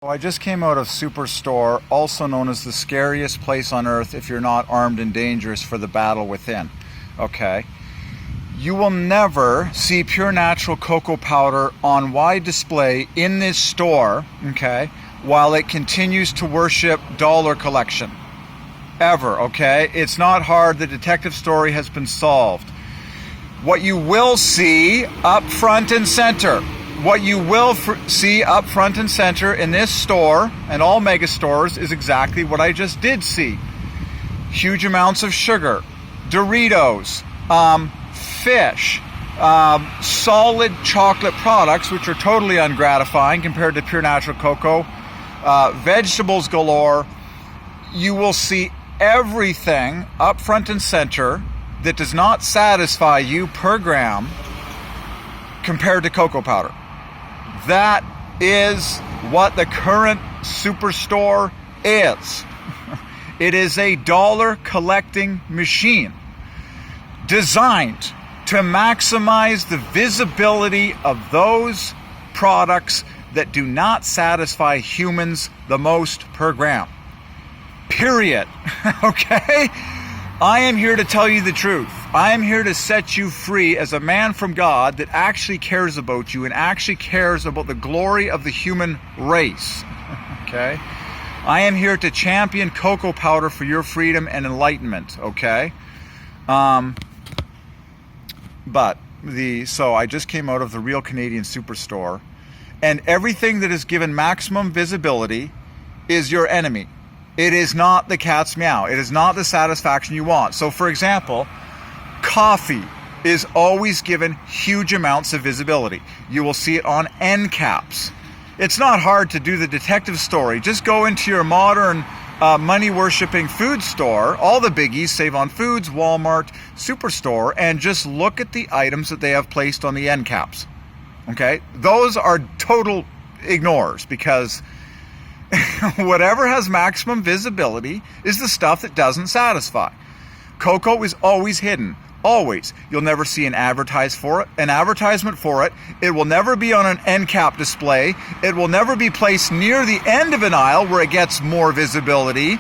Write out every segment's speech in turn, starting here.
I just came out of Superstore, also known as the scariest place on earth if you're not armed and dangerous for the battle within. Okay? You will never see pure natural cocoa powder on wide display in this store, okay, while it continues to worship dollar collection. Ever, okay? It's not hard. The detective story has been solved. What you will see up front and center, what you will see up front and center in this store and all mega stores is exactly what I just did see. Huge amounts of sugar, Doritos, fish, solid chocolate products, which are totally ungratifying compared to pure natural cocoa, vegetables galore. You will see everything up front and center that does not satisfy you per gram compared to cocoa powder. That is what the current Superstore is. It is a dollar collecting machine designed to maximize the visibility of those products that do not satisfy humans the most per gram. Period. Okay? I am here to tell you the truth. I am here to set you free as a man from God that actually cares about you and actually cares about the glory of the human race. Okay? I am here to champion cocoa powder for your freedom and enlightenment. Okay? So I just came out of the real Canadian Superstore, and everything that is given maximum visibility is your enemy. It is not the cat's meow. It is not the satisfaction you want. So, for example, coffee is always given huge amounts of visibility. You will see it on end caps. It's not hard to do the detective story. Just go into your modern money-worshipping food store, all the biggies, Save on Foods, Walmart, Superstore, and just look at the items that they have placed on the end caps. Okay? Those are total ignores, because whatever has maximum visibility is the stuff that doesn't satisfy. Cocoa is always hidden. Always. You'll never see an advertisement for it. It will never be on an end cap display. It will never be placed near the end of an aisle where it gets more visibility.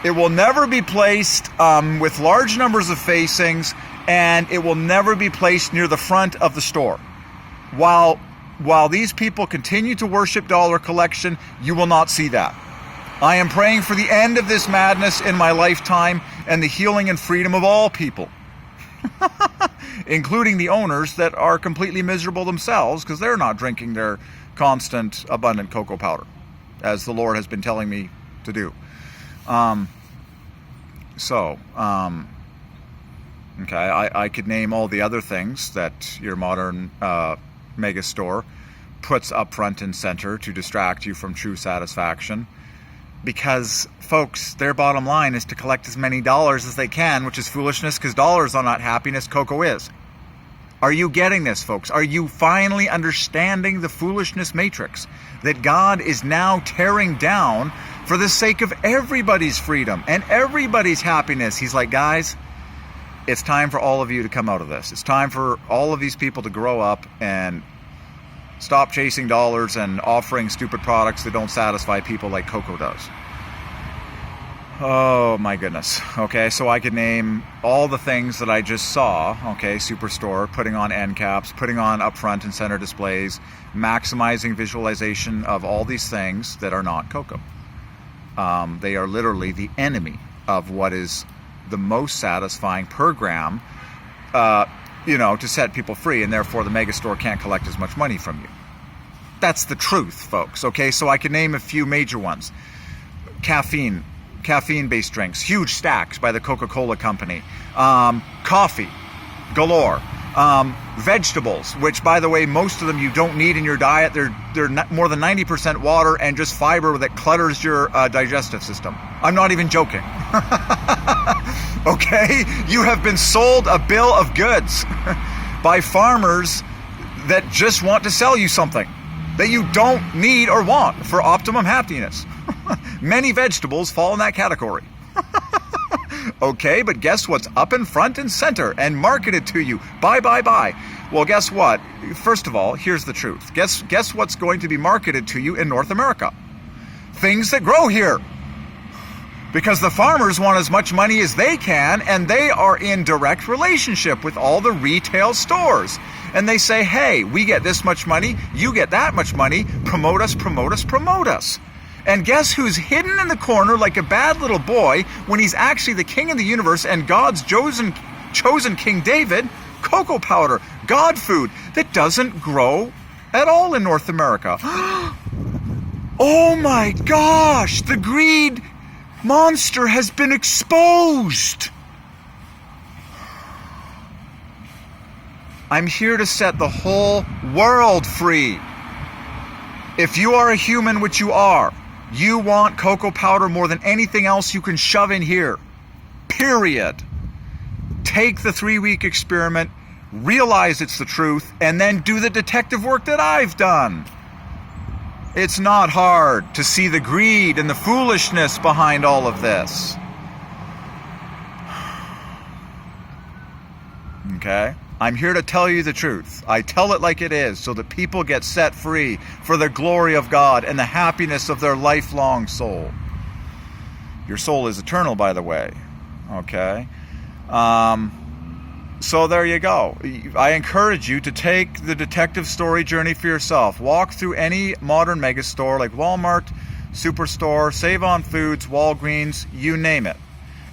It will never be placed with large numbers of facings, and it will never be placed near the front of the store. While these people continue to worship dollar collection, you will not see that. I am praying for the end of this madness in my lifetime and the healing and freedom of all people, including the owners that are completely miserable themselves because they're not drinking their constant, abundant cocoa powder, as the Lord has been telling me to do. Okay, I could name all the other things that your modern mega store puts up front and center to distract you from true satisfaction, because folks, their bottom line is to collect as many dollars as they can, which is foolishness, because dollars are not happiness, cocoa is. Are you getting this, folks? Are you finally understanding the foolishness matrix that God is now tearing down for the sake of everybody's freedom and everybody's happiness? He's like, guys, it's time for all of you to come out of this. It's time for all of these people to grow up and stop chasing dollars and offering stupid products that don't satisfy people like cocoa does. Oh my goodness. Okay, so I could name all the things that I just saw. Okay, Superstore, putting on end caps, putting on up front and center displays, maximizing visualization of all these things that are not cocoa. They are literally the enemy of what is the most satisfying per gram, to set people free, and therefore the mega store can't collect as much money from you. That's the truth, folks. Okay, so I can name a few major ones. Caffeine-based drinks, huge stacks by the Coca-Cola company. Coffee, galore. Vegetables, which, by the way, most of them you don't need in your diet. They're more than 90% water and just fiber that clutters your digestive system. I'm not even joking. Okay? You have been sold a bill of goods by farmers that just want to sell you something that you don't need or want for optimum happiness. Many vegetables fall in that category. Okay, but guess what's up in front and center and marketed to you? Buy. Well, guess what? First of all, here's the truth. Guess what's going to be marketed to you in North America? things that grow here. Because the farmers want as much money as they can, and they are in direct relationship with all the retail stores. And they say, hey, we get this much money, you get that much money, promote us, promote us, promote us. And guess who's hidden in the corner like a bad little boy when he's actually the king of the universe and God's chosen King David? Cocoa powder, God food, that doesn't grow at all in North America. Oh my gosh, the greed monster has been exposed. I'm here to set the whole world free. If you are a human, which you are, you want cocoa powder more than anything else you can shove in here. Period. Take the 3-week experiment, realize it's the truth, and then do the detective work that I've done. It's not hard to see the greed and the foolishness behind all of this. Okay? I'm here to tell you the truth. I tell it like it is so that people get set free for the glory of God and the happiness of their lifelong soul. Your soul is eternal, by the way. Okay? So there you go. I encourage you to take the detective story journey for yourself. Walk through any modern megastore like Walmart, Superstore, Save on Foods, Walgreens, you name it.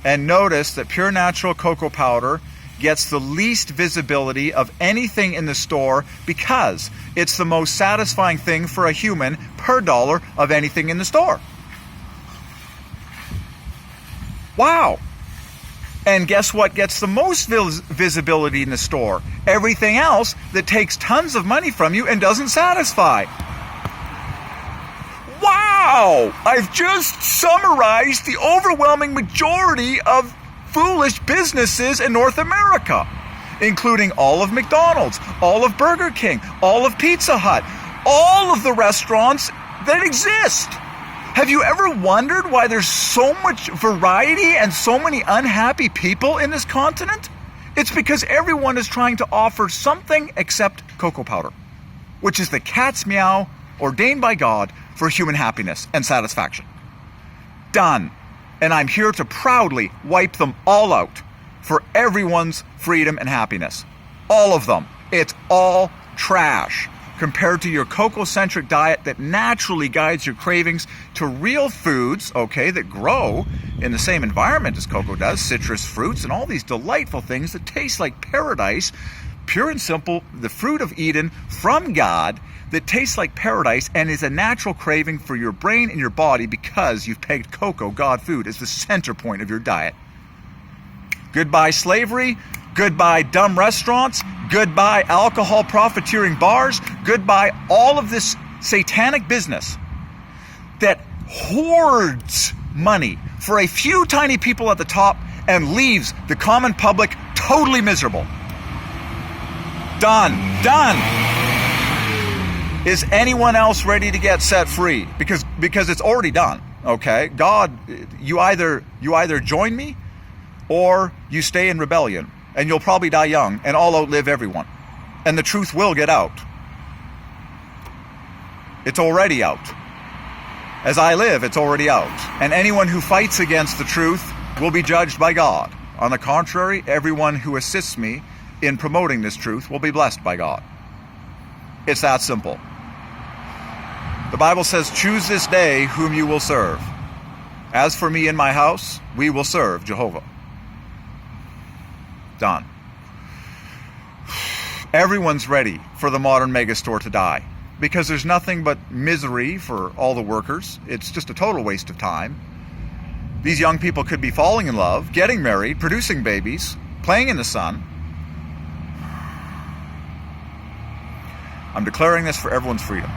And notice that pure natural cocoa powder gets the least visibility of anything in the store because it's the most satisfying thing for a human per dollar of anything in the store. Wow. And guess what gets the most visibility in the store? Everything else that takes tons of money from you and doesn't satisfy. Wow! I've just summarized the overwhelming majority of foolish businesses in North America, including all of McDonald's, all of Burger King, all of Pizza Hut, all of the restaurants that exist. Have you ever wondered why there's so much variety and so many unhappy people in this continent? It's because everyone is trying to offer something except cocoa powder, which is the cat's meow ordained by God for human happiness and satisfaction. Done. And I'm here to proudly wipe them all out for everyone's freedom and happiness. All of them. It's all trash compared to your cocoa-centric diet that naturally guides your cravings to real foods, okay, that grow in the same environment as cocoa does, citrus fruits and all these delightful things that taste like paradise, pure and simple, the fruit of Eden from God that tastes like paradise and is a natural craving for your brain and your body because you've pegged cocoa, God food, as the center point of your diet. Goodbye slavery. Goodbye dumb restaurants. Goodbye alcohol profiteering bars. Goodbye all of this satanic business that hoards money for a few tiny people at the top and leaves the common public totally miserable. Done. Is anyone else ready to get set free? Because it's already done. Okay? God, you either join me or you stay in rebellion. And you'll probably die young, and I'll outlive everyone. And the truth will get out. It's already out. As I live, it's already out. And anyone who fights against the truth will be judged by God. On the contrary, everyone who assists me in promoting this truth will be blessed by God. It's that simple. The Bible says, choose this day whom you will serve. As for me and my house, we will serve Jehovah. Done. Everyone's ready for the modern megastore to die because there's nothing but misery for all the workers. It's just a total waste of time. These young people could be falling in love, getting married, producing babies, playing in the sun. I'm declaring this for everyone's freedom.